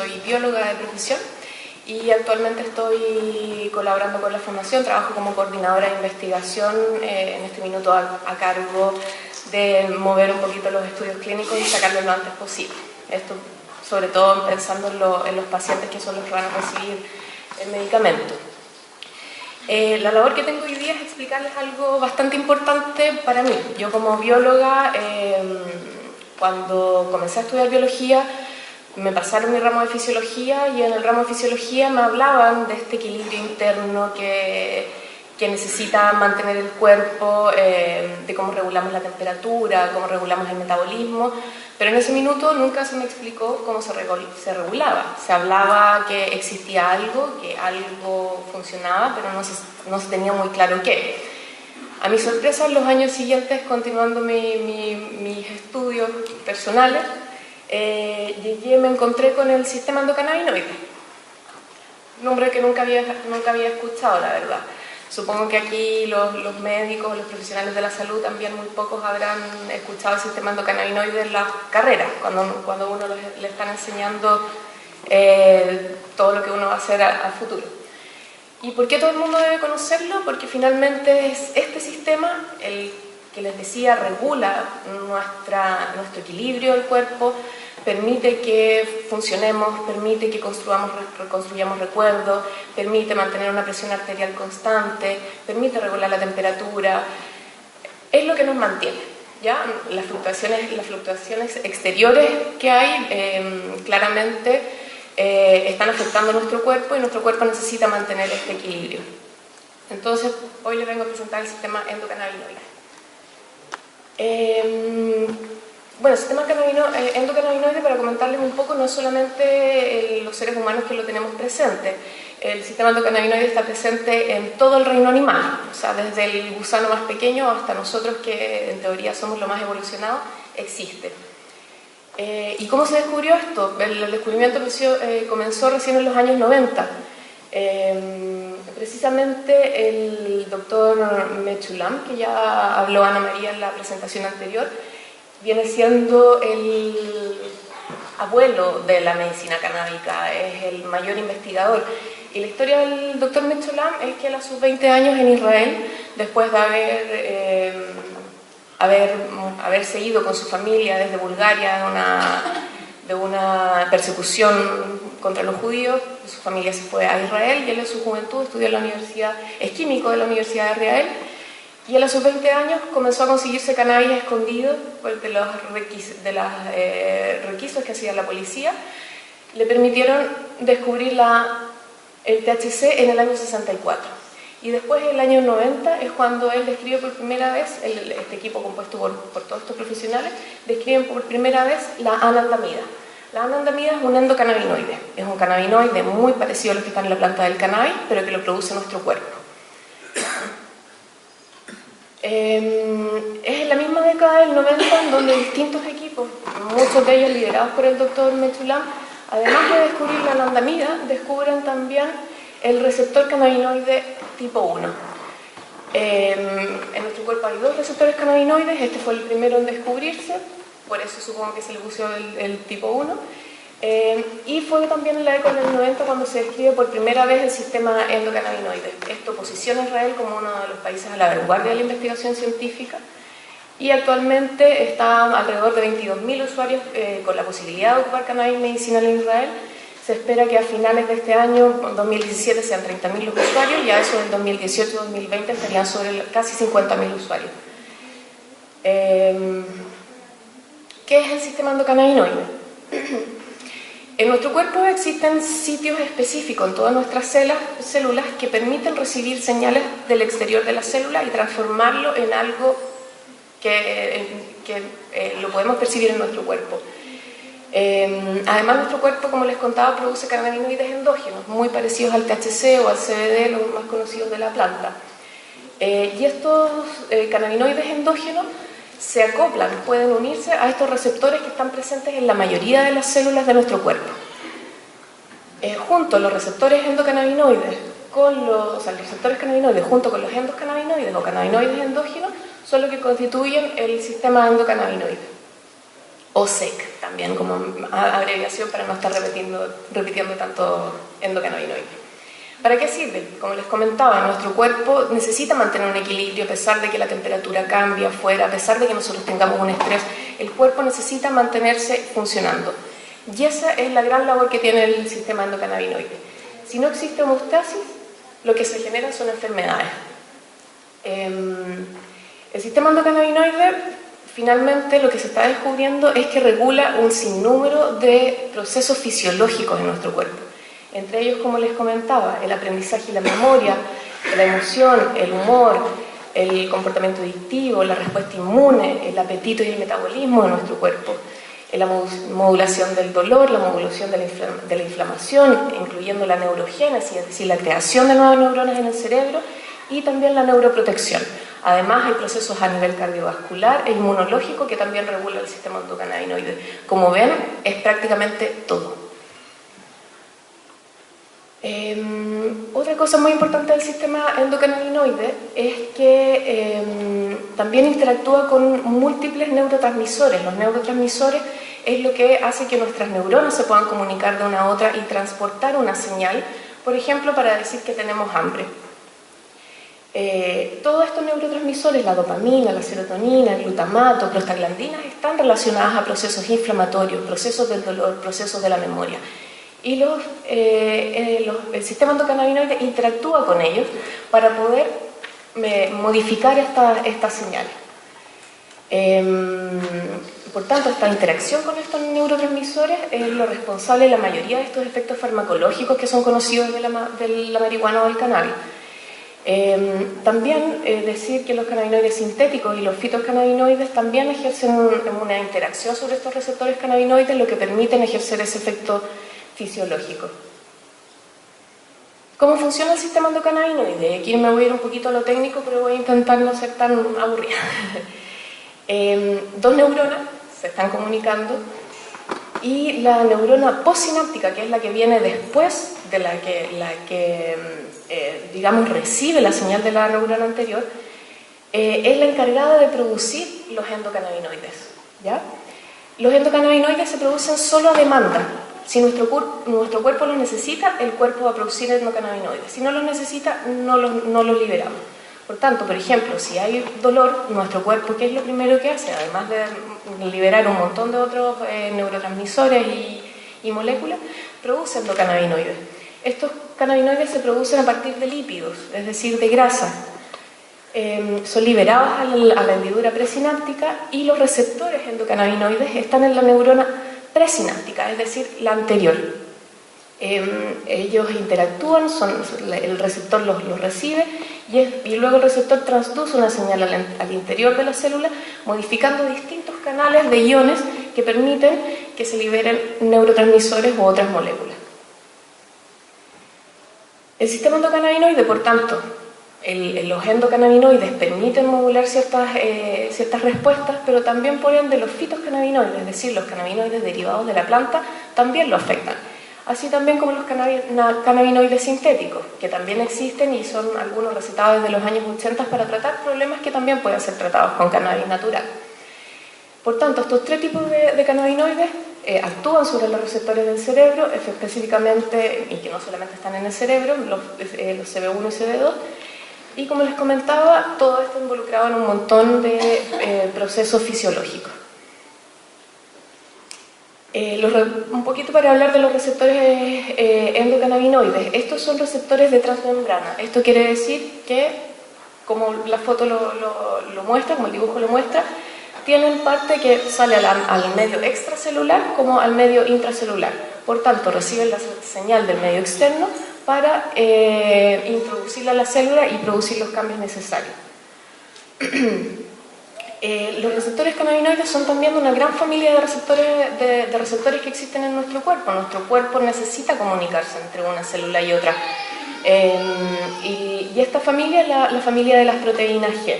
soy bióloga de profesión y actualmente estoy colaborando con la Fundación, trabajo como coordinadora de investigación, en este minuto a cargo de mover un poquito los estudios clínicos y sacarlos lo antes posible. Esto sobre todo pensando en los pacientes que son los que van a recibir el medicamento. La labor que tengo hoy día es explicarles algo bastante importante para mí. Yo como bióloga, cuando comencé a estudiar biología, me pasaron mi ramo de fisiología y en el ramo de fisiología me hablaban de este equilibrio interno que necesita mantener el cuerpo, de cómo regulamos la temperatura, cómo regulamos el metabolismo, pero en ese minuto nunca se me explicó cómo se regulaba. Se hablaba que existía algo, que algo funcionaba, pero no se tenía muy claro qué. A mi sorpresa, en los años siguientes, continuando mis estudios personales, me encontré con el sistema endocannabinoide, nombre que nunca había escuchado, la verdad. Supongo que aquí los médicos, los profesionales de la salud, también muy pocos habrán escuchado el sistema endocannabinoide en las carreras, cuando uno le están enseñando todo lo que uno va a hacer a futuro. ¿Y por qué todo el mundo debe conocerlo? Porque finalmente es este sistema el que les decía regula nuestro equilibrio del cuerpo, permite que funcionemos, permite que reconstruyamos recuerdos, permite mantener una presión arterial constante, permite regular la temperatura, es lo que nos mantiene, ¿ya? Las fluctuaciones exteriores que hay claramente están afectando nuestro cuerpo y nuestro cuerpo necesita mantener este equilibrio. Entonces, hoy les vengo a presentar el sistema endocannabinoide. Bueno, el sistema endocannabinoide, para comentarles un poco, no es solamente los seres humanos que lo tenemos presente. El sistema endocannabinoide está presente en todo el reino animal, o sea, desde el gusano más pequeño hasta nosotros, que en teoría somos lo más evolucionado, existe. ¿Y cómo se descubrió esto? El descubrimiento comenzó recién en los años 90. Precisamente el doctor Mechulam, que ya habló Ana María en la presentación anterior, viene siendo el abuelo de la medicina canábica, es el mayor investigador. Y la historia del doctor Mechulam es que él a sus 20 años en Israel, después de haberse ido con su familia desde Bulgaria de una persecución contra los judíos, su familia se fue a Israel y él en su juventud estudió en la universidad, es químico de la Universidad de Israel, y él a sus 20 años comenzó a conseguirse cannabis escondido de los requisitos que hacía la policía. Le permitieron descubrir el THC en el año 64. Y después, en el año 90, es cuando él describe por primera vez, este equipo compuesto por todos estos profesionales, describen por primera vez la anandamida. La anandamida es un endocannabinoide. Es un cannabinoide muy parecido a los que están en la planta del cannabis, pero que lo produce nuestro cuerpo. Es en la misma década del 90 en donde distintos equipos, muchos de ellos liderados por el doctor Mechulam, además de descubrir la anandamida, descubren también el receptor cannabinoide tipo 1. En nuestro cuerpo hay 2 receptores cannabinoides, este fue el primero en descubrirse, por eso supongo que se le puso el tipo 1. Y fue también en la década del 90 cuando se describe por primera vez el sistema endocannabinoide. Esto posiciona a Israel como uno de los países a la vanguardia de la investigación científica y actualmente está alrededor de 22.000 usuarios con la posibilidad de ocupar cannabis medicinal en Israel. Se espera que a finales de este año, 2017, sean 30.000 los usuarios y a eso del 2018-2020 estarían sobre casi 50.000 usuarios. ¿Qué es el sistema endocannabinoide? En nuestro cuerpo existen sitios específicos en todas nuestras células que permiten recibir señales del exterior de la célula y transformarlo en algo que lo podemos percibir en nuestro cuerpo. Además, nuestro cuerpo, como les contaba, produce cannabinoides endógenos, muy parecidos al THC o al CBD, los más conocidos de la planta. Y estos cannabinoides endógenos se acoplan, pueden unirse a estos receptores que están presentes en la mayoría de las células de nuestro cuerpo. Junto los receptores endocannabinoides los receptores cannabinoides junto con los endocannabinoides o cannabinoides endógenos son los que constituyen el sistema endocannabinoide. o SEC también como abreviación para no estar repitiendo tanto endocannabinoide. ¿Para qué sirve? Como les comentaba, nuestro cuerpo necesita mantener un equilibrio a pesar de que la temperatura cambie afuera, a pesar de que nosotros tengamos un estrés, el cuerpo necesita mantenerse funcionando. Y esa es la gran labor que tiene el sistema endocannabinoide. Si no existe homeostasis, lo que se genera son enfermedades. El sistema endocannabinoide, finalmente, lo que se está descubriendo es que regula un sinnúmero de procesos fisiológicos en nuestro cuerpo. Entre ellos, como les comentaba, el aprendizaje y la memoria, la emoción, el humor, el comportamiento adictivo, la respuesta inmune, el apetito y el metabolismo de nuestro cuerpo, la modulación del dolor, la modulación de la inflamación, incluyendo la neurogénesis, es decir, la creación de nuevas neuronas en el cerebro, y también la neuroprotección. Además, hay procesos a nivel cardiovascular e inmunológico que también regula el sistema endocannabinoide. Como ven, es prácticamente todo. Otra cosa muy importante del sistema endocannabinoide es que también interactúa con múltiples neurotransmisores. Los neurotransmisores es lo que hace que nuestras neuronas se puedan comunicar de una a otra y transportar una señal, por ejemplo, para decir que tenemos hambre. Todos estos neurotransmisores, la dopamina, la serotonina, el glutamato, prostaglandinas, están relacionadas a procesos inflamatorios, procesos del dolor, procesos de la memoria. Y el sistema endocannabinoide interactúa con ellos para poder modificar estas señales. Por tanto, esta interacción con estos neurotransmisores es lo responsable de la mayoría de estos efectos farmacológicos que son conocidos de la marihuana o del cannabis. También decir que los cannabinoides sintéticos y los fitocannabinoides también ejercen una interacción sobre estos receptores cannabinoides, lo que permiten ejercer ese efecto fisiológico. ¿Cómo funciona el sistema endocannabinoide? Aquí me voy a ir un poquito a lo técnico, pero voy a intentar no ser tan aburrida. Dos neuronas se están comunicando y la neurona postsináptica, que es la que viene después de la que digamos, recibe la señal de la neurona anterior, es la encargada de producir los endocannabinoides, ¿ya? Los endocannabinoides se producen solo a demanda. Si nuestro cuerpo los necesita, el cuerpo va a producir endocannabinoides. Si no los necesita, no los liberamos. Por tanto, por ejemplo, si hay dolor, nuestro cuerpo, ¿qué es lo primero que hace? Además de liberar un montón de otros neurotransmisores y moléculas, produce endocannabinoides. Estos cannabinoides se producen a partir de lípidos, es decir, de grasa. Son liberados a la hendidura presináptica y los receptores endocannabinoides están en la neurona presináptica, es decir, la anterior. Ellos interactúan, el receptor los recibe y luego el receptor transduce una señal al interior de la célula, modificando distintos canales de iones que permiten que se liberen neurotransmisores u otras moléculas. El sistema endocannabinoide, por tanto, los endocannabinoides permiten modular ciertas respuestas, pero también por ende los fitocannabinoides, es decir, los cannabinoides derivados de la planta, también lo afectan. Así también como los cannabinoides sintéticos, que también existen y son algunos recetados desde los años 80 para tratar problemas que también pueden ser tratados con cannabis natural. Por tanto, estos tres tipos de cannabinoides actúan sobre los receptores del cerebro, específicamente, y que no solamente están en el cerebro, los CB1 y CB2, y como les comentaba, todo esto involucrado en un montón de procesos fisiológicos. Un poquito para hablar de los receptores endocannabinoides. Estos son receptores de transmembrana. Esto quiere decir que, como la foto lo muestra, como el dibujo lo muestra, tienen parte que sale al medio extracelular como al medio intracelular. Por tanto, reciben la señal del medio externo para introducirla a la célula y producir los cambios necesarios. Los receptores cannabinoides son también una gran familia de receptores que existen en nuestro cuerpo. Nuestro cuerpo necesita comunicarse entre una célula y otra. Y esta familia es la familia de las proteínas G.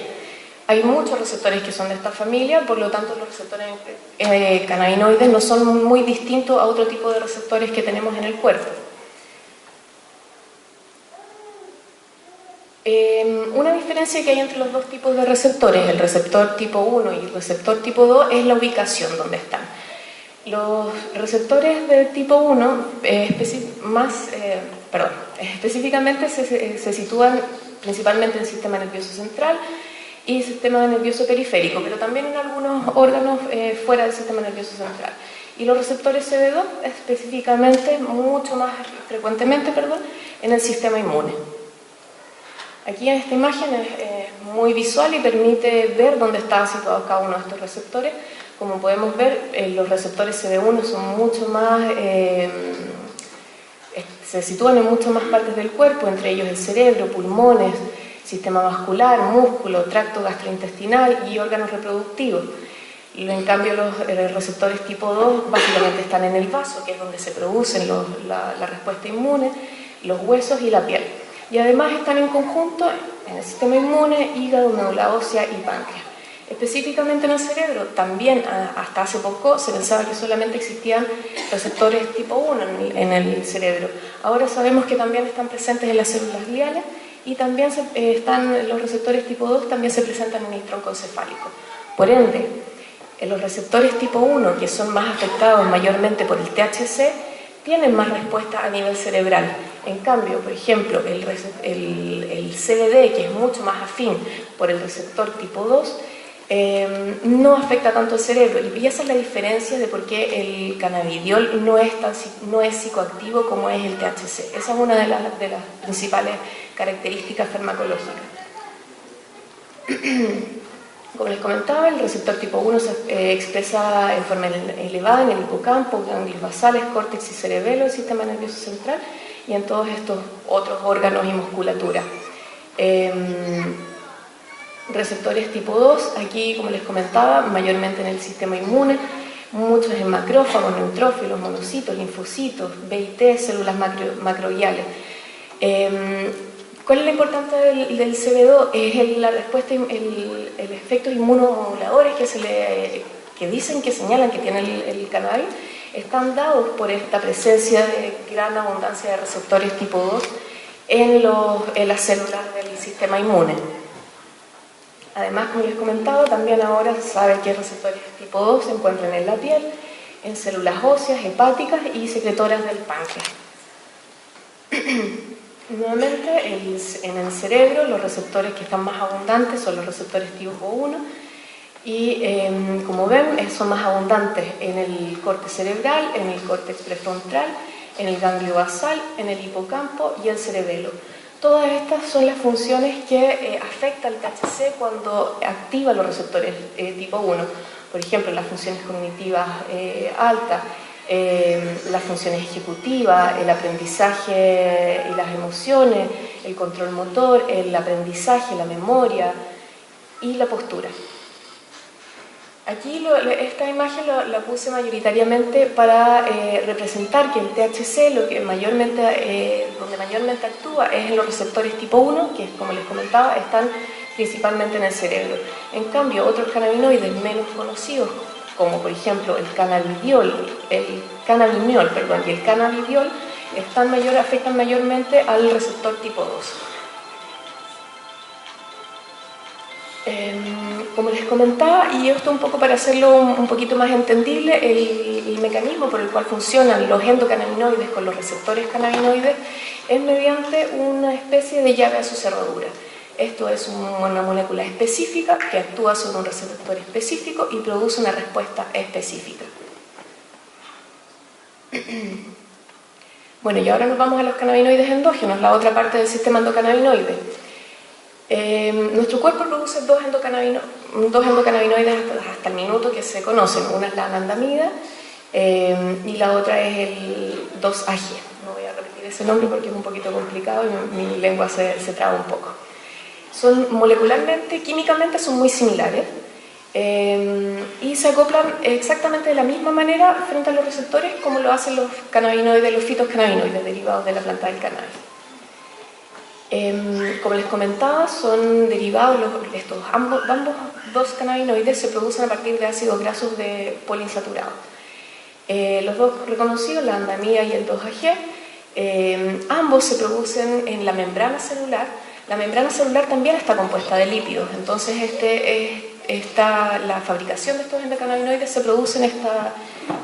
Hay muchos receptores que son de esta familia, por lo tanto los receptores cannabinoides no son muy distintos a otro tipo de receptores que tenemos en el cuerpo. Una diferencia que hay entre los dos tipos de receptores, el receptor tipo 1 y el receptor tipo 2, es la ubicación donde están. Los receptores de tipo 1 específicamente se sitúan principalmente en el sistema nervioso central y sistema nervioso periférico, pero también en algunos órganos fuera del sistema nervioso central. Y los receptores CD2 específicamente, mucho más frecuentemente, en el sistema inmune. Aquí en esta imagen es muy visual y permite ver dónde están situados cada uno de estos receptores. Como podemos ver, los receptores CD1 son mucho más, se sitúan en muchas más partes del cuerpo, entre ellos el cerebro, pulmones, sistema vascular, músculo, tracto gastrointestinal y órganos reproductivos. Y en cambio los receptores tipo 2 básicamente están en el vaso, que es donde se producen la respuesta inmune, los huesos y la piel. Y además están en conjunto en el sistema inmune, hígado, médula ósea y páncreas. Específicamente en el cerebro, también hasta hace poco se pensaba que solamente existían receptores tipo 1 en el cerebro. Ahora sabemos que también están presentes en las células gliales y también los receptores tipo 2 también se presentan en el tronco encefálico. Por ende, los receptores tipo 1, que son más afectados mayormente por el THC, tienen más respuesta a nivel cerebral. En cambio, por ejemplo, el CBD, que es mucho más afín por el receptor tipo 2, no afecta tanto el cerebro, y esa es la diferencia de por qué el cannabidiol no es psicoactivo como es el THC. Esa es una de las principales características farmacológicas. Como les comentaba, el receptor tipo 1 se expresa en forma elevada en el hipocampo, ganglios basales, córtex y cerebelo, el sistema nervioso central y en todos estos otros órganos y musculatura. Receptores tipo 2, aquí como les comentaba, mayormente en el sistema inmune, muchos en macrófagos, neutrófilos, monocitos, linfocitos, B y T, células macrogliales. ¿Cuál es la importancia del CB2? Es la respuesta, el efectos inmunomoduladores que dicen, que señalan que tiene el cannabis, están dados por esta presencia de gran abundancia de receptores tipo 2 en las células del sistema inmune. Además, como les comentaba, también ahora se sabe que receptores tipo 2 se encuentran en la piel, en células óseas, hepáticas y secretoras del páncreas. Nuevamente, en el cerebro, los receptores que están más abundantes son los receptores tipo 1 y, como ven, son más abundantes en el corte cerebral, en el córtex prefrontal, en el ganglio basal, en el hipocampo y el cerebelo. Todas estas son las funciones que afecta el THC cuando activa los receptores tipo 1. Por ejemplo, las funciones cognitivas altas, las funciones ejecutivas, el aprendizaje y las emociones, el control motor, el aprendizaje, la memoria y la postura. Aquí esta imagen la puse mayoritariamente para representar que el THC donde mayormente actúa es en los receptores tipo 1, que como les comentaba están principalmente en el cerebro. En cambio, otros cannabinoides menos conocidos, como por ejemplo el cannabidiol y el cannabidiol, afectan mayormente al receptor tipo 2. Como les comentaba, y esto un poco para hacerlo un poquito más entendible, el mecanismo por el cual funcionan los endocannabinoides con los receptores cannabinoides es mediante una especie de llave a su cerradura. Esto es una molécula específica que actúa sobre un receptor específico y produce una respuesta específica. Bueno, y ahora nos vamos a los cannabinoides endógenos, la otra parte del sistema endocannabinoide. Nuestro cuerpo produce dos endocannabinoides hasta el minuto que se conocen. Una es la anandamida y la otra es el 2-AG. No voy a repetir ese nombre porque es un poquito complicado y mi lengua se traba un poco. Son molecularmente, químicamente son muy similares y se acoplan exactamente de la misma manera frente a los receptores como lo hacen los cannabinoides, los fitocannabinoides derivados de la planta del cannabis. Como les comentaba, son derivados, ambos dos cannabinoides se producen a partir de ácidos grasos poliinsaturados. Los dos reconocidos, la andamida y el 2-AG, ambos se producen en la membrana celular. La membrana celular también está compuesta de lípidos, entonces la fabricación de estos endocannabinoides se produce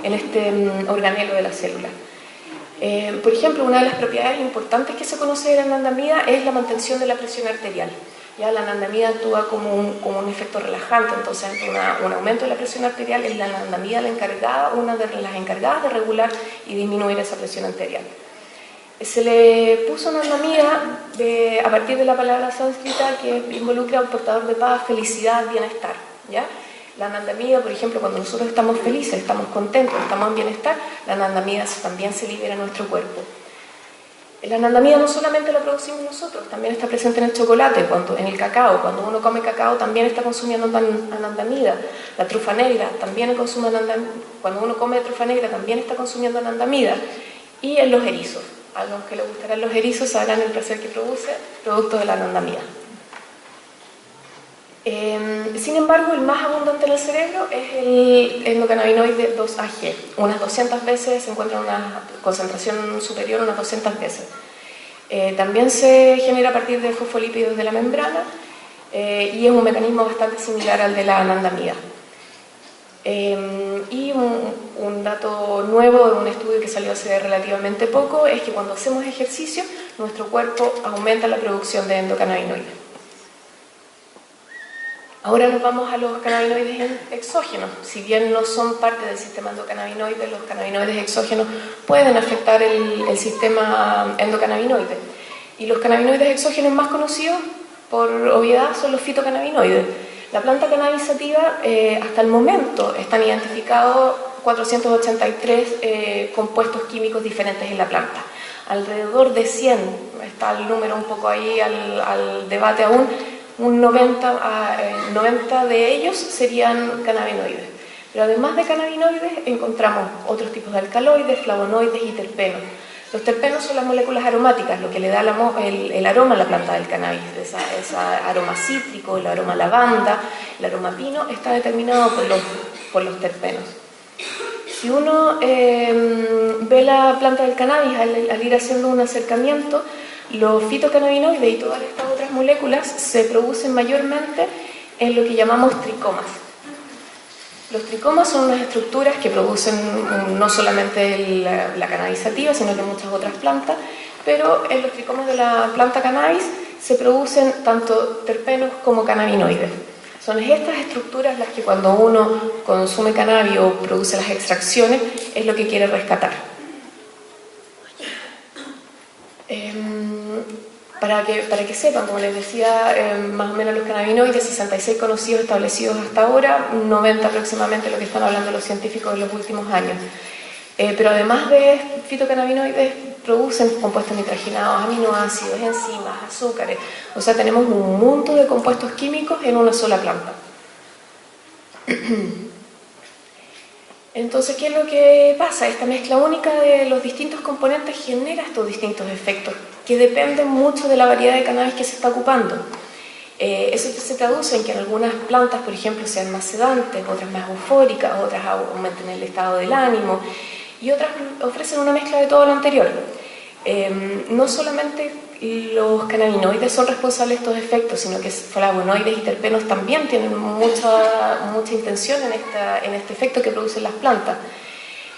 en este organelo de la célula. Por ejemplo, una de las propiedades importantes que se conoce de la anandamida es la mantención de la presión arterial. Ya la anandamida actúa como un efecto relajante, entonces un aumento de la presión arterial es la anandamida una de las encargadas de regular y disminuir esa presión arterial. Se le puso anandamida a partir de la palabra sánscrita que involucra a un portador de paz, felicidad, bienestar, ¿ya? La anandamida, por ejemplo, cuando nosotros estamos felices, estamos contentos, estamos en bienestar, la anandamida también se libera en nuestro cuerpo. La anandamida no solamente la producimos nosotros, también está presente en el chocolate, en el cacao. Cuando uno come cacao también está consumiendo anandamida. La trufa negra también consume anandamida. Cuando uno come trufa negra también está consumiendo anandamida. Y en los erizos. A los que les gustarán los erizos sabrán el placer que produce, producto de la anandamida. Sin embargo, el más abundante en el cerebro es el endocannabinoide 2-AG. Unas 200 veces, se encuentra una concentración superior, unas 200 veces. También se genera a partir de fosfolípidos de la membrana y es un mecanismo bastante similar al de la anandamida. Y un dato nuevo de un estudio que salió hace relativamente poco es que cuando hacemos ejercicio, nuestro cuerpo aumenta la producción de endocannabinoides. Ahora nos vamos a los cannabinoides exógenos. Si bien no son parte del sistema endocannabinoide, los cannabinoides exógenos pueden afectar el sistema endocannabinoide. Y los cannabinoides exógenos más conocidos, por obviedad, son los fitocannabinoides. La planta cannabis sativa, hasta el momento, están identificados 483 compuestos químicos diferentes en la planta. Alrededor de 100, está el número un poco ahí al debate aún, un 90 de ellos serían cannabinoides. Pero además de cannabinoides encontramos otros tipos de alcaloides, flavonoides y terpenos. Los terpenos son las moléculas aromáticas, lo que le da el aroma a la planta del cannabis. Ese aroma cítrico, el aroma lavanda, el aroma pino, está determinado por los terpenos. Si uno ve la planta del cannabis al ir haciendo un acercamiento, los fitocannabinoides y todas estas otras moléculas se producen mayormente en lo que llamamos tricomas. Los tricomas son unas estructuras que producen no solamente la cannabis sativa, sino que muchas otras plantas, pero en los tricomas de la planta cannabis se producen tanto terpenos como cannabinoides. Son estas estructuras las que cuando uno consume cannabis o produce las extracciones es lo que quiere rescatar. Para que sepan, como les decía, más o menos los cannabinoides, 66 conocidos establecidos hasta ahora, 90 aproximadamente lo que están hablando los científicos en los últimos años. Pero además de fitocannabinoides, producen compuestos nitrogenados, aminoácidos, enzimas, azúcares. O sea, tenemos un montón de compuestos químicos en una sola planta. Entonces, ¿qué es lo que pasa? Esta mezcla única de los distintos componentes genera estos distintos efectos que dependen mucho de la variedad de cannabis que se está ocupando. Eso se traduce en que en algunas plantas, por ejemplo, sean más sedantes, otras más eufóricas, otras aumenten el estado del ánimo y otras ofrecen una mezcla de todo lo anterior. No solamente los cannabinoides son responsables de estos efectos, sino que flavonoides y terpenos también tienen mucha intención en este efecto que producen las plantas.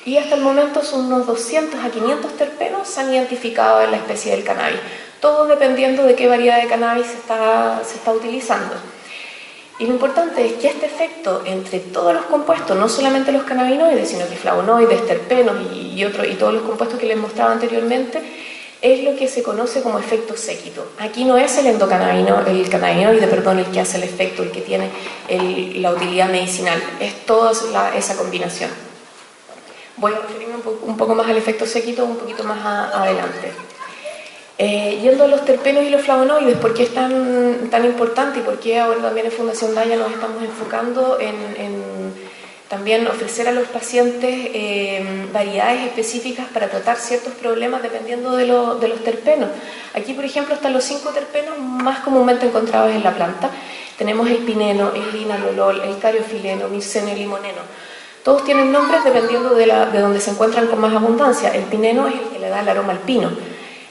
Y hasta el momento son unos 200 a 500 terpenos se han identificado en la especie del cannabis, todo dependiendo de qué variedad de cannabis se está utilizando. Y lo importante es que este efecto entre todos los compuestos, no solamente los cannabinoides, sino que flavonoides, terpenos y todos los compuestos que les mostraba anteriormente, es lo que se conoce como efecto séquito. Aquí no es el cannabinoide, el que hace el efecto, el que tiene la utilidad medicinal, es toda esa combinación. Voy a referirme un poco más al efecto séquito un poquito más adelante. Yendo a los terpenos y los flavonoides, ¿por qué es tan importante y por qué ahora también en Fundación Daya nos estamos enfocando en también ofrecer a los pacientes variedades específicas para tratar ciertos problemas dependiendo de los terpenos? Aquí, por ejemplo, están los 5 terpenos más comúnmente encontrados en la planta. Tenemos el pineno, el linalolol, el cariofileno, mirceno y limoneno. Todos tienen nombres dependiendo de donde se encuentran con más abundancia. El pineno es el que le da el aroma al pino.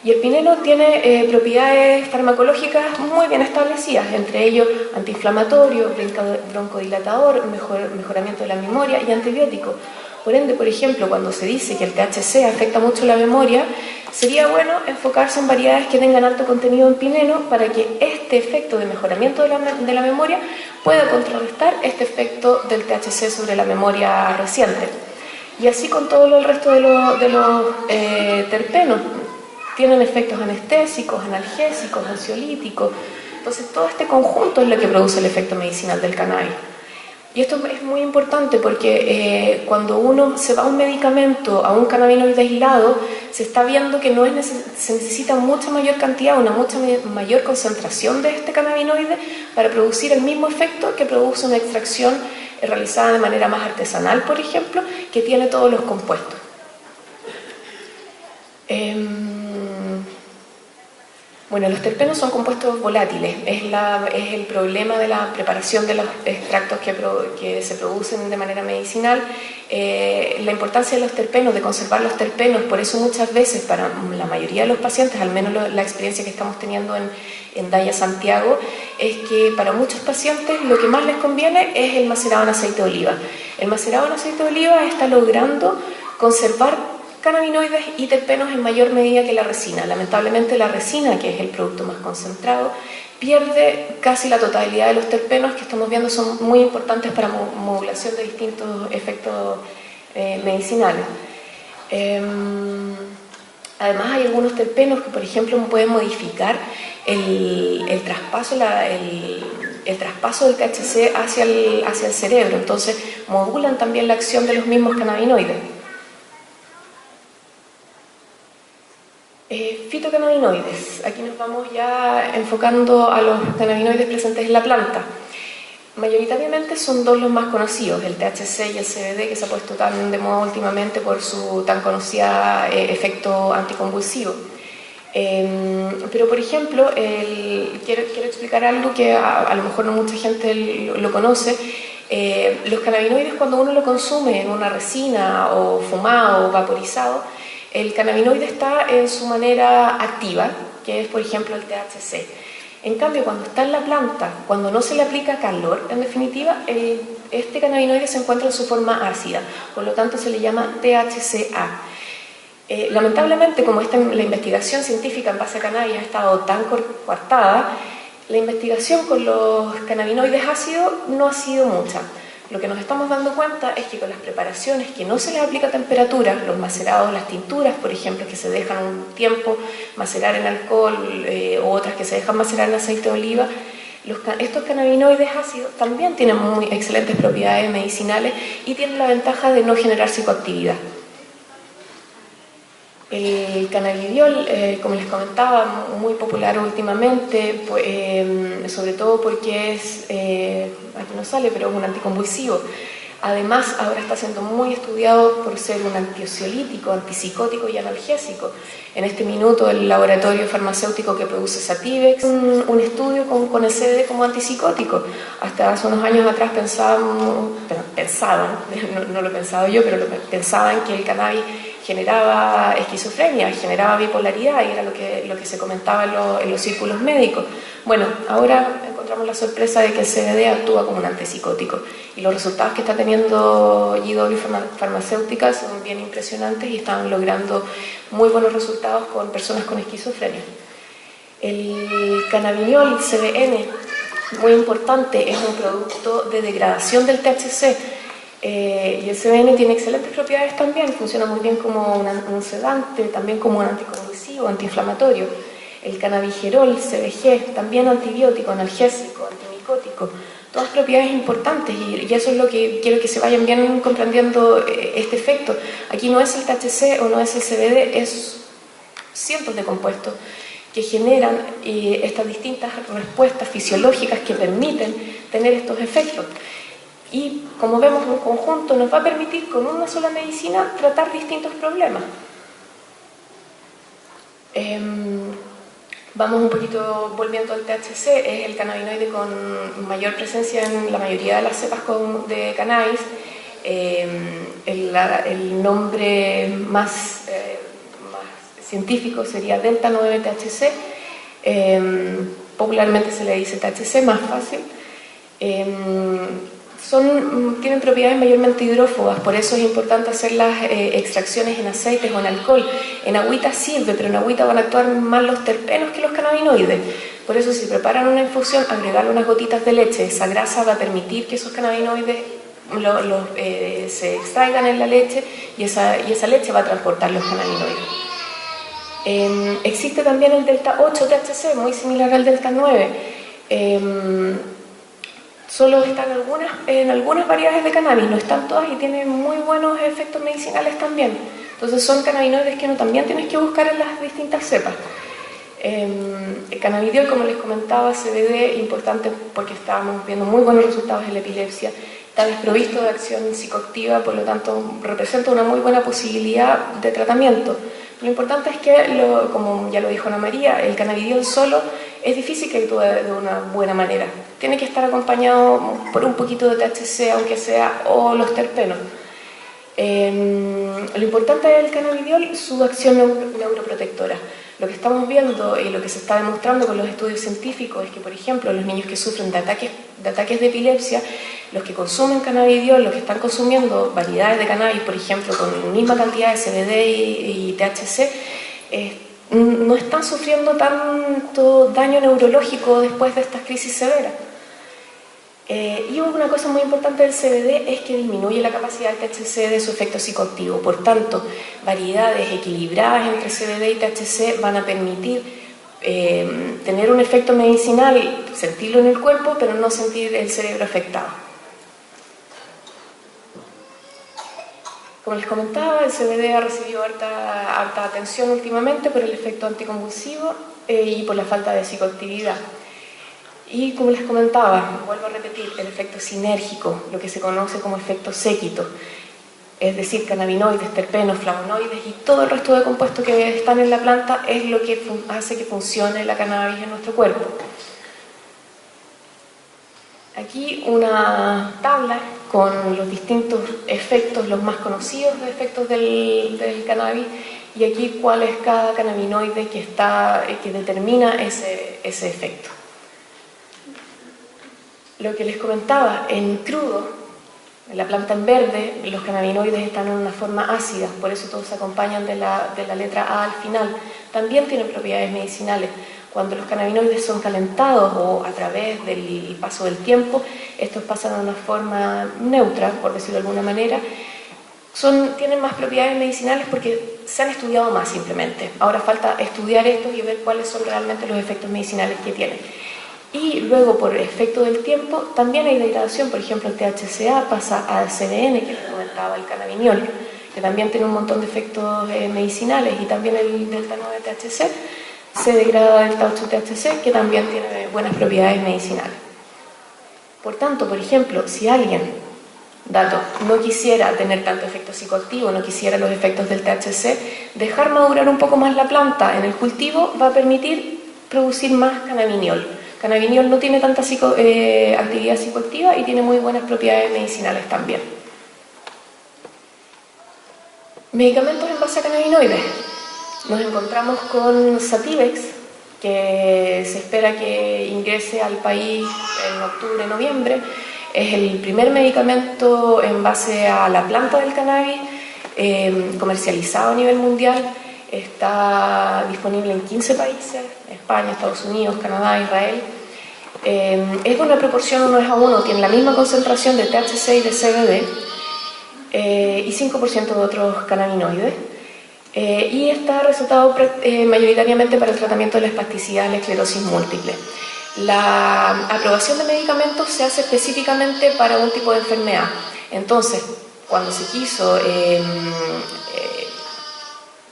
Y el pineno tiene propiedades farmacológicas muy bien establecidas, entre ellos antiinflamatorio, broncodilatador, mejoramiento de la memoria y antibiótico. Por ende, por ejemplo, cuando se dice que el THC afecta mucho la memoria, sería bueno enfocarse en variedades que tengan alto contenido en pineno para que este efecto de mejoramiento de la memoria pueda contrarrestar este efecto del THC sobre la memoria reciente. Y así con todo el resto de los terpenos. Tienen efectos anestésicos, analgésicos, ansiolíticos. Entonces todo este conjunto es lo que produce el efecto medicinal del cannabis. Y esto es muy importante porque cuando uno se va a un medicamento, a un cannabinoide aislado, se está viendo que se necesita mucha mayor cantidad, una mucha mayor concentración de este cannabinoide para producir el mismo efecto que produce una extracción realizada de manera más artesanal, por ejemplo, que tiene todos los compuestos. Bueno, los terpenos son compuestos volátiles, es el problema de la preparación de los extractos que se producen de manera medicinal. La importancia de los terpenos, de conservar los terpenos, por eso muchas veces para la mayoría de los pacientes, al menos la experiencia que estamos teniendo en Daya Santiago, es que para muchos pacientes lo que más les conviene es el macerado en aceite de oliva. El macerado en aceite de oliva está logrando conservar cannabinoides y terpenos en mayor medida que la resina. Lamentablemente la resina, que es el producto más concentrado, pierde casi la totalidad de los terpenos que estamos viendo son muy importantes para modulación de distintos efectos medicinales. Además hay algunos terpenos que, por ejemplo, pueden modificar el traspaso del THC hacia el cerebro, entonces modulan también la acción de los mismos cannabinoides. Fitocannabinoides. Aquí nos vamos ya enfocando a los cannabinoides presentes en la planta. Mayoritariamente son dos los más conocidos, el THC y el CBD, que se ha puesto tan de moda últimamente por su tan conocida efecto anticonvulsivo. Pero por ejemplo, quiero explicar algo que a lo mejor no mucha gente lo conoce. Los cannabinoides, cuando uno lo consume en una resina o fumado o vaporizado, el cannabinoide está en su manera activa, que es por ejemplo el THC. En cambio, cuando está en la planta, cuando no se le aplica calor, en definitiva, este cannabinoide se encuentra en su forma ácida, por lo tanto se le llama THCA. Lamentablemente, como la investigación científica en base a cannabis ha estado tan coartada, la investigación con los cannabinoides ácidos no ha sido mucha. Lo que nos estamos dando cuenta es que con las preparaciones que no se les aplica temperatura, los macerados, las tinturas, por ejemplo, que se dejan un tiempo macerar en alcohol o otras que se dejan macerar en aceite de oliva, estos cannabinoides ácidos también tienen muy excelentes propiedades medicinales y tienen la ventaja de no generar psicoactividad. El cannabidiol, como les comentaba, muy popular últimamente, pues, sobre todo porque aquí no sale, pero es un anticonvulsivo. Además, ahora está siendo muy estudiado por ser un antiansiolítico, antipsicótico y analgésico. En este minuto, el laboratorio farmacéutico que produce Sativex, un estudio con el CBD como antipsicótico. Hasta hace unos años atrás pensaban, no lo he pensado yo, pero pensaban que el cannabis generaba esquizofrenia, generaba bipolaridad, y era lo que se comentaba en los círculos médicos. Bueno, ahora encontramos la sorpresa de que el CBD actúa como un antipsicótico, y los resultados que está teniendo GW Farmacéutica son bien impresionantes y están logrando muy buenos resultados con personas con esquizofrenia. El cannabidiol, CBN, muy importante, es un producto de degradación del THC. Y el CBN tiene excelentes propiedades también, funciona muy bien como un sedante, también como un anticonvulsivo, antiinflamatorio. El cannabigerol, CBG, también antibiótico, analgésico, antimicótico, todas propiedades importantes, y eso es lo que quiero que se vayan bien comprendiendo este efecto. Aquí no es el THC o no es el CBD, es cientos de compuestos que generan estas distintas respuestas fisiológicas que permiten tener estos efectos. Y como vemos, en conjunto nos va a permitir con una sola medicina tratar distintos problemas. Vamos un poquito volviendo al THC, es el cannabinoide con mayor presencia en la mayoría de las cepas de cannabis. El nombre más científico sería delta 9-THC, popularmente se le dice THC, más fácil. Tienen propiedades mayormente hidrófobas, por eso es importante hacer las extracciones en aceites o en alcohol. En agüita sirve, pero en agüita van a actuar más los terpenos que los cannabinoides. Por eso, si preparan una infusión, agregarle unas gotitas de leche, esa grasa va a permitir que esos cannabinoides se extraigan en la leche y esa leche va a transportar los cannabinoides. Existe también el delta 8-THC, muy similar al delta 9. Solo están en algunas variedades de cannabis, no están todas y tienen muy buenos efectos medicinales también. Entonces son cannabinoides que uno también tienes que buscar en las distintas cepas. El cannabidiol, como les comentaba, CBD, importante porque estábamos viendo muy buenos resultados en la epilepsia, está desprovisto de acción psicoactiva, por lo tanto representa una muy buena posibilidad de tratamiento. Lo importante es que, como ya lo dijo Ana María, el cannabidiol solo es difícil que actúe de una buena manera. Tiene que estar acompañado por un poquito de THC, aunque sea, o los terpenos. Lo importante del cannabidiol, su acción neuroprotectora. Lo que estamos viendo y lo que se está demostrando con los estudios científicos es que, por ejemplo, los niños que sufren de ataques de epilepsia, los que consumen cannabidiol, los que están consumiendo variedades de cannabis, por ejemplo, con la misma cantidad de CBD y THC, no están sufriendo tanto daño neurológico después de estas crisis severas. Y una cosa muy importante del CBD es que disminuye la capacidad del THC de su efecto psicoactivo. Por tanto, variedades equilibradas entre CBD y THC van a permitir tener un efecto medicinal, sentirlo en el cuerpo, pero no sentir el cerebro afectado. Como les comentaba, el CBD ha recibido harta atención últimamente por el efecto anticonvulsivo y por la falta de psicoactividad. Y como les comentaba, vuelvo a repetir, el efecto sinérgico, lo que se conoce como efecto séquito, es decir, cannabinoides, terpenos, flavonoides y todo el resto de compuestos que están en la planta es lo que hace que funcione la cannabis en nuestro cuerpo. Aquí una tabla con los distintos efectos, los más conocidos de efectos del cannabis, y aquí cuál es cada cannabinoide que determina ese efecto. Lo que les comentaba, en crudo, en la planta en verde, los cannabinoides están en una forma ácida, por eso todos se acompañan de la letra A al final. También tienen propiedades medicinales. Cuando los cannabinoides son calentados o a través del paso del tiempo, estos pasan a una forma neutra, por decirlo de alguna manera, tienen más propiedades medicinales porque se han estudiado más simplemente. Ahora falta estudiar estos y ver cuáles son realmente los efectos medicinales que tienen. Y luego, por efecto del tiempo, también hay degradación. Por ejemplo, el THCA pasa al CBN, que les comentaba, el cannabidiol, que también tiene un montón de efectos medicinales, y también el delta 9-THC se degrada delta 8-THC, que también tiene buenas propiedades medicinales. Por tanto, por ejemplo, si alguien, no quisiera tener tanto efecto psicoactivo, no quisiera los efectos del THC, dejar madurar un poco más la planta en el cultivo va a permitir producir más cannabidiol. Cannabidiol no tiene tanta actividad psicoactiva y tiene muy buenas propiedades medicinales también. Medicamentos en base a cannabinoides. Nos encontramos con Sativex, que se espera que ingrese al país en octubre, noviembre. Es el primer medicamento en base a la planta del cannabis comercializado a nivel mundial. Está disponible en 15 países, España, Estados Unidos, Canadá, Israel. Es de una proporción 1:1, tiene la misma concentración de THC y de CBD y 5% de otros cannabinoides. Y está recetado mayoritariamente para el tratamiento de la espasticidad en la esclerosis múltiple. La aprobación de medicamentos se hace específicamente para un tipo de enfermedad. Entonces, cuando se quiso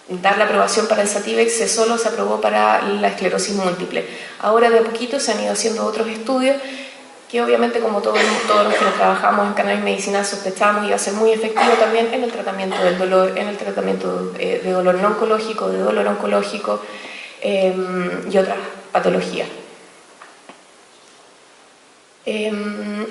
dar la aprobación para el Sativex, solo se aprobó para la esclerosis múltiple. Ahora de a poquito se han ido haciendo otros estudios que obviamente, como todos los que trabajamos en cannabis medicinal, sospechamos iba a ser muy efectivo también en el tratamiento del dolor, en el tratamiento de dolor no oncológico, de dolor oncológico y otras patologías.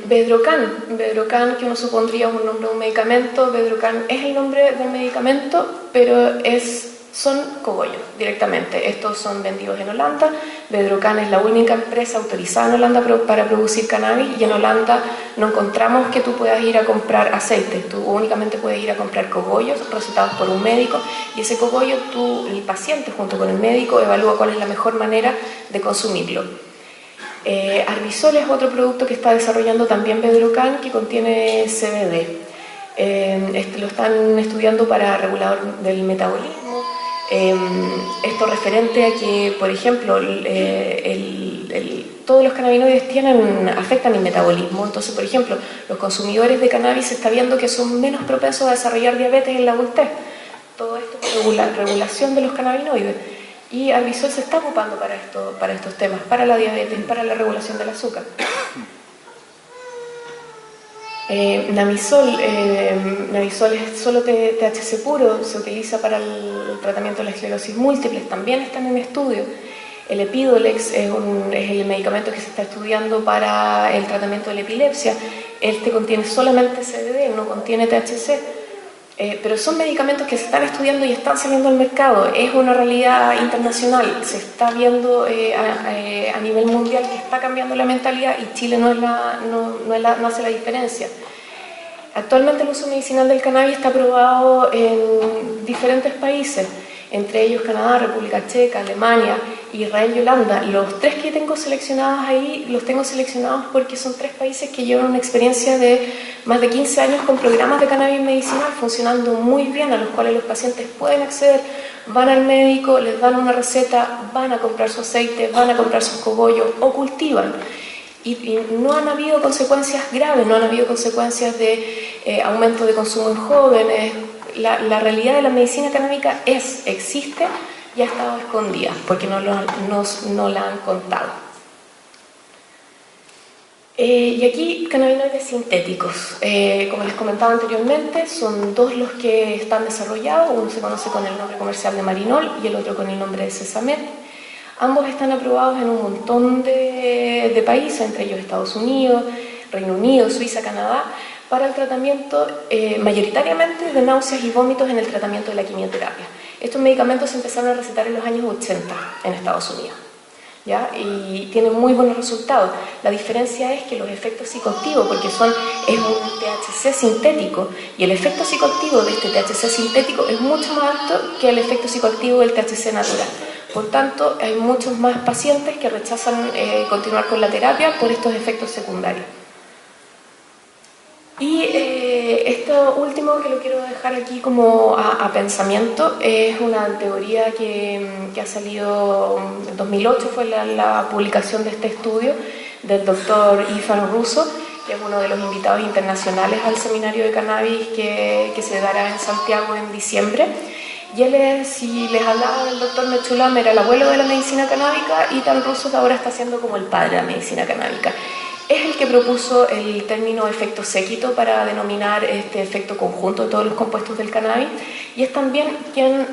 Bedrocan, que uno supondría un nombre de un medicamento, Bedrocan es el nombre del medicamento, pero es son cogollos directamente. Estos son vendidos en Holanda. Bedrocan es la única empresa autorizada en Holanda para producir cannabis, y en Holanda no encontramos que tú puedas ir a comprar aceite. Tú únicamente puedes ir a comprar cogollos recetados por un médico, y ese cogollo el paciente junto con el médico evalúa cuál es la mejor manera de consumirlo. Arbisol es otro producto que está desarrollando también Bedrocan, que contiene CBD. Lo están estudiando para regulador del metabolismo. Esto referente a que, por ejemplo, todos los cannabinoides afectan el metabolismo. Entonces, por ejemplo, los consumidores de cannabis se está viendo que son menos propensos a desarrollar diabetes en la adultez. Todo esto es regulación de los cannabinoides. Y Arbisol se está ocupando para estos temas, para la diabetes, para la regulación del azúcar. Namisol es solo THC puro, se utiliza para el tratamiento de la esclerosis múltiple, también están en estudio. El Epidolex es el medicamento que se está estudiando para el tratamiento de la epilepsia. Este contiene solamente CBD, no contiene THC, pero son medicamentos que se están estudiando y están saliendo al mercado. Es una realidad internacional, se está viendo a nivel mundial que está cambiando la mentalidad, y Chile no hace la diferencia. Actualmente el uso medicinal del cannabis está aprobado en diferentes países, entre ellos Canadá, República Checa, Alemania, Israel y Holanda. Los 3 que tengo seleccionados ahí, los tengo seleccionados porque son 3 países que llevan una experiencia de más de 15 años con programas de cannabis medicinal funcionando muy bien, a los cuales los pacientes pueden acceder, van al médico, les dan una receta, van a comprar su aceite, van a comprar sus cogollos o cultivan. Y no han habido consecuencias graves, no han habido consecuencias de aumento de consumo en jóvenes. La realidad de la medicina canábica existe y ha estado escondida porque no la han contado. Y aquí cannabinoides sintéticos. Como les comentaba anteriormente, son 2 los que están desarrollados. Uno se conoce con el nombre comercial de Marinol y el otro con el nombre de Sesamet. Ambos están aprobados en un montón de países, entre ellos Estados Unidos, Reino Unido, Suiza, Canadá, para el tratamiento mayoritariamente de náuseas y vómitos en el tratamiento de la quimioterapia. Estos medicamentos se empezaron a recetar en los años 80 en Estados Unidos, ¿ya? Y tienen muy buenos resultados. La diferencia es que los efectos psicoactivos, porque es un THC sintético, y el efecto psicoactivo de este THC sintético es mucho más alto que el efecto psicoactivo del THC natural. Por tanto, hay muchos más pacientes que rechazan continuar con la terapia por estos efectos secundarios. Y esto último que lo quiero dejar aquí como a pensamiento es una teoría que ha salido en 2008, fue la publicación de este estudio del doctor Ethan Russo, que es uno de los invitados internacionales al seminario de cannabis que se dará en Santiago en diciembre. Y él si les hablaba del doctor Mechulam, era el abuelo de la medicina canábica, y Ethan Russo ahora está siendo como el padre de la medicina canábica. Es el que propuso el término efecto séquito para denominar este efecto conjunto de todos los compuestos del cannabis, y es también quien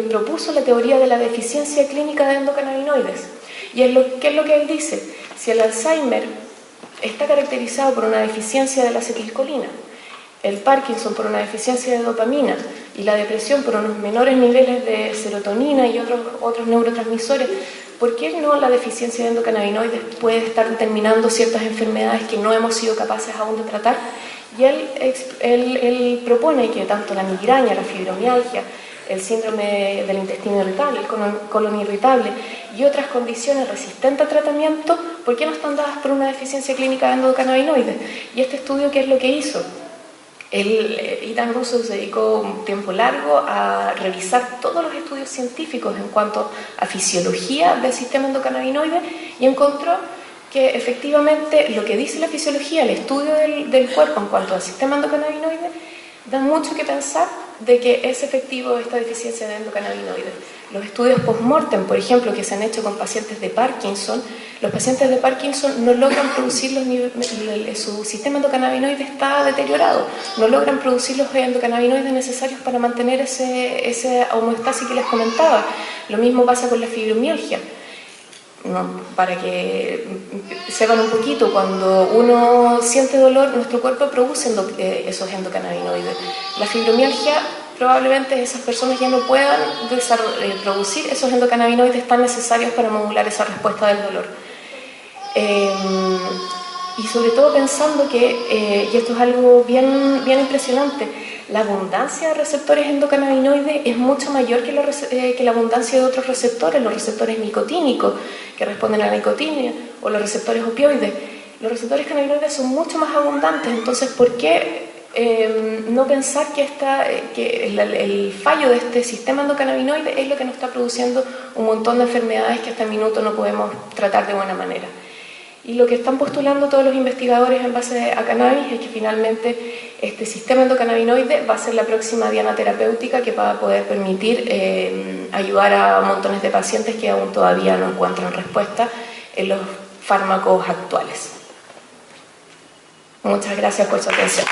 propuso la teoría de la deficiencia clínica de endocannabinoides. ¿Y qué es lo que él dice? Si el Alzheimer está caracterizado por una deficiencia de la acetilcolina, el Parkinson por una deficiencia de dopamina y la depresión por unos menores niveles de serotonina y otros neurotransmisores, ¿por qué no la deficiencia de endocannabinoides puede estar determinando ciertas enfermedades que no hemos sido capaces aún de tratar? Y él propone que tanto la migraña, la fibromialgia, el síndrome del intestino irritable, el colon irritable y otras condiciones resistentes a tratamiento, ¿por qué no están dadas por una deficiencia clínica de endocannabinoides? Y este estudio, ¿qué es lo que hizo? Ethan Russo se dedicó un tiempo largo a revisar todos los estudios científicos en cuanto a fisiología del sistema endocannabinoide, y encontró que efectivamente lo que dice la fisiología, el estudio del cuerpo en cuanto al sistema endocannabinoide, da mucho que pensar de que es efectivo esta deficiencia de endocannabinoides. Los estudios post-mortem, por ejemplo, que se han hecho con pacientes de Parkinson, los pacientes de Parkinson no logran producir su sistema endocannabinoide está deteriorado, no logran producir los endocannabinoides necesarios para mantener esa homeostasis que les comentaba. Lo mismo pasa con la fibromialgia. No, para que sepan un poquito, cuando uno siente dolor, nuestro cuerpo produce esos endocannabinoides. La fibromialgia probablemente esas personas ya no puedan producir esos endocannabinoides tan necesarios para modular esa respuesta del dolor. Y sobre todo pensando que, y esto es algo bien impresionante, la abundancia de receptores endocannabinoides es mucho mayor que la abundancia de otros receptores, los receptores nicotínicos que responden a la nicotina o los receptores opioides. Los receptores cannabinoides son mucho más abundantes, entonces ¿por qué no pensar que el fallo de este sistema endocannabinoide es lo que nos está produciendo un montón de enfermedades que hasta el minuto no podemos tratar de buena manera? Y lo que están postulando todos los investigadores en base a cannabis es que finalmente este sistema endocannabinoide va a ser la próxima diana terapéutica que va a poder permitir ayudar a montones de pacientes que aún todavía no encuentran respuesta en los fármacos actuales. Muchas gracias por su atención.